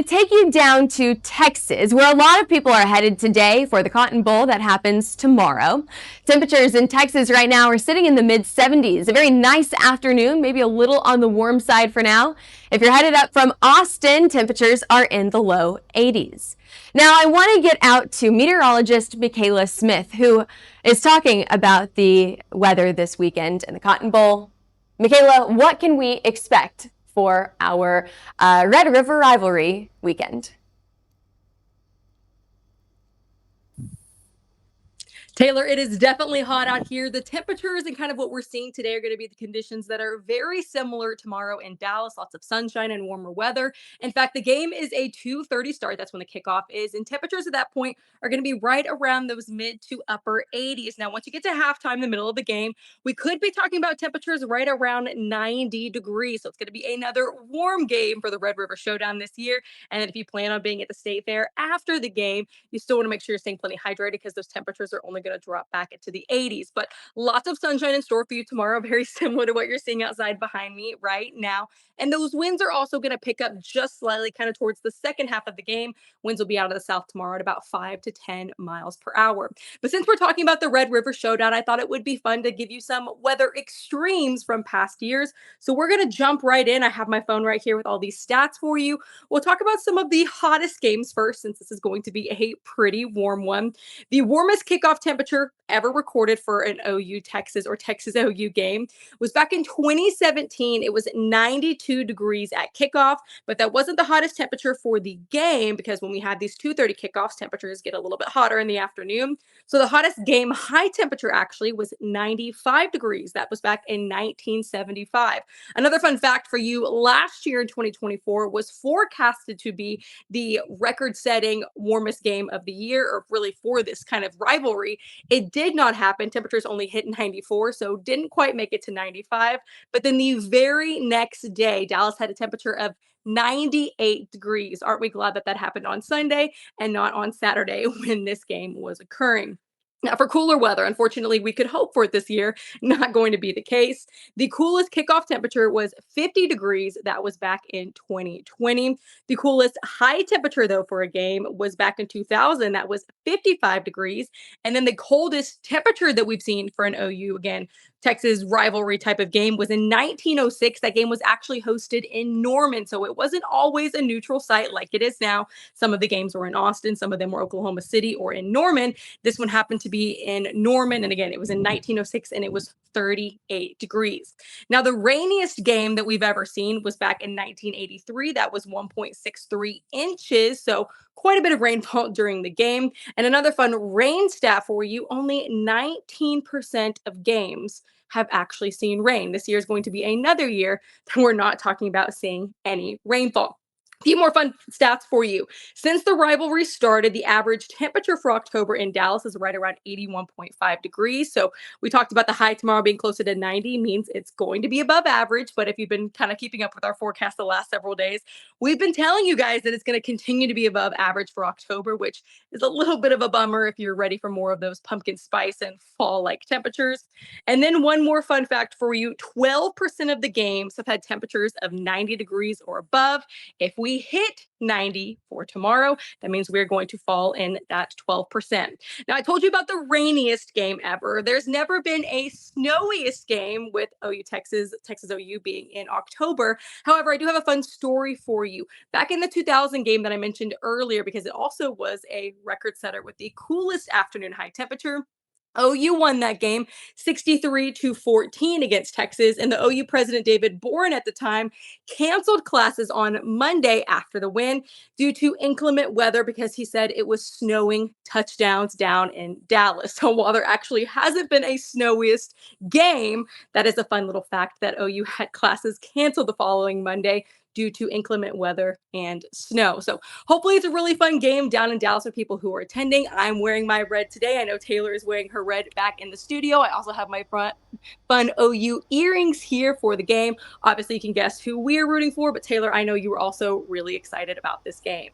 to take you down to Texas, where a lot of people are headed today for the Cotton Bowl that happens tomorrow. Temperatures in Texas right now are sitting in the mid-70s. A very nice afternoon, maybe a little on the warm side for now. If you're headed up from Austin, temperatures are in the low 80s. Now, I want to get out to meteorologist Michaela Smith, who is talking about the weather this weekend and the Cotton Bowl. Michaela, what can we expect for our Red River rivalry weekend? Taylor, it is definitely hot out here. The temperatures and kind of what we're seeing today are going to be the conditions that are very similar tomorrow in Dallas. Lots of sunshine and warmer weather. In fact, the game is a 2:30 start. That's when the kickoff is. And temperatures at that point are going to be right around those mid to upper 80s. Now, once you get to halftime, the middle of the game, we could be talking about temperatures right around 90 degrees. So it's going to be another warm game for the Red River Showdown this year. And then if you plan on being at the State Fair after the game, you still want to make sure you're staying plenty hydrated because those temperatures are only going to drop back into the 80s. But lots of sunshine in store for you tomorrow, very similar to what you're seeing outside behind me right now. And those winds are also going to pick up just slightly kind of towards the second half of the game. Winds will be out of the south tomorrow at about 5 to 10 miles per hour. But since we're talking about the Red River Showdown, I thought it would be fun to give you some weather extremes from past years. So we're going to jump right in. I have my phone right here with all these stats for you. We'll talk about some of the hottest games first, since this is going to be a pretty warm one. The warmest kickoff temperature ever recorded for an OU Texas or Texas OU game was back in 2017. It was 92 degrees at kickoff, but that wasn't the hottest temperature for the game because when we had these 2:30 kickoffs, temperatures get a little bit hotter in the afternoon. So the hottest game high temperature actually was 95 degrees. That was back in 1975. Another fun fact for you, last year in 2024 was forecasted to be the record-setting warmest game of the year, or really for this kind of rivalry. It did not happen. Temperatures only hit 94, so didn't quite make it to 95. But then the very next day, Dallas had a temperature of 98 degrees. Aren't we glad that that happened on Sunday and not on Saturday when this game was occurring? Now, for cooler weather, unfortunately, we could hope for it this year. Not going to be the case. The coolest kickoff temperature was 50 degrees. That was back in 2020. The coolest high temperature, though, for a game was back in 2000. That was 55 degrees. And then the coldest temperature that we've seen for an OU, again, Texas rivalry type of game, was in 1906. That game was actually hosted in Norman. So it wasn't always a neutral site like it is now. Some of the games were in Austin, some of them were Oklahoma City or in Norman. This one happened to be in Norman. And again, it was in 1906 and it was 38 degrees. Now, the rainiest game that we've ever seen was back in 1983. That was 1.63 inches. So quite a bit of rainfall during the game. And another fun rain stat for you, only 19% of games have actually seen rain. This year is going to be another year that we're not talking about seeing any rainfall. A few more fun stats for you. Since the rivalry started, the average temperature for October in Dallas is right around 81.5 degrees. So we talked about the high tomorrow being closer to 90, means it's going to be above average. But if you've been kind of keeping up with our forecast the last several days, we've been telling you guys that it's going to continue to be above average for October, which is a little bit of a bummer if you're ready for more of those pumpkin spice and fall-like temperatures. And then one more fun fact for you, 12% of the games have had temperatures of 90 degrees or above. If we hit 90 for tomorrow, that means we're going to fall in that 12%. Now, I told you about the rainiest game ever. There's never been a snowiest game with OU Texas OU being in October. However, I do have a fun story for you. Back in the 2000 game that I mentioned earlier, because it also was a record setter with the coolest afternoon high temperature, OU won that game 63-14 against Texas, and the OU president David Boren at the time canceled classes on Monday after the win due to inclement weather because he said it was snowing touchdowns down in Dallas. So while there actually hasn't been a snowiest game, that is a fun little fact that OU had classes canceled the following Monday due to inclement weather and snow. So hopefully it's a really fun game down in Dallas for people who are attending. I'm wearing my red today. I know Taylor is wearing her red back in the studio. I also have my fun OU earrings here for the game. Obviously, you can guess who we're rooting for, but Taylor, I know you were also really excited about this game.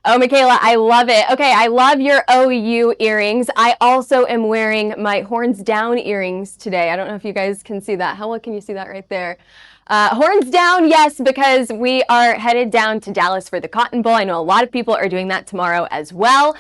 Oh, Michaela, I love it. Okay, I love your OU earrings. I also am wearing my horns down earrings today. I don't know if you guys can see that. How well can you see that right there? Horns down, yes, because we are headed down to Dallas for the Cotton Bowl. I know a lot of people are doing that tomorrow as well.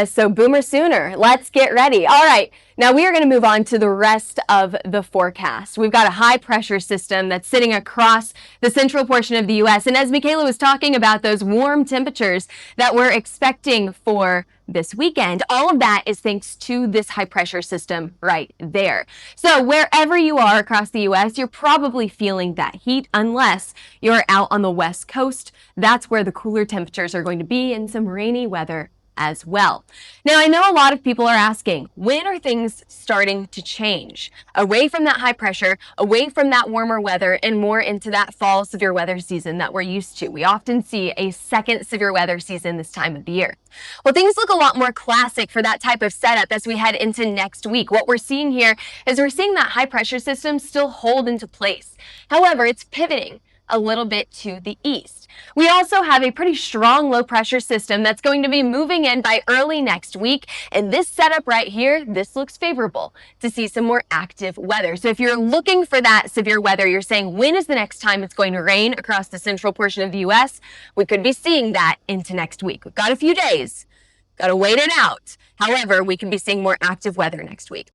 So Boomer Sooner, let's get ready. All right, now we are going to move on to the rest of the forecast. We've got a high pressure system that's sitting across the central portion of the U.S. And as Michaela was talking about those warm temperatures that we're expecting for this weekend, all of that is thanks to this high pressure system right there. So wherever you are across the U.S., you're probably feeling that heat unless you're out on the West Coast. That's where the cooler temperatures are going to be and some rainy weather as well. Now, I know a lot of people are asking, when are things starting to change? Away from that high pressure, away from that warmer weather, and more into that fall severe weather season that we're used to. We often see a second severe weather season this time of the year. Well, things look a lot more classic for that type of setup as we head into next week. What we're seeing here is we're seeing that high pressure system still hold into place. However, it's pivoting a little bit to the east. We also have a pretty strong low pressure system that's going to be moving in by early next week. And this setup right here, this looks favorable to see some more active weather. So if you're looking for that severe weather, you're saying, when is the next time it's going to rain across the central portion of the U.S.? We could be seeing that into next week. We've got a few days, got to wait it out. However, we can be seeing more active weather next week.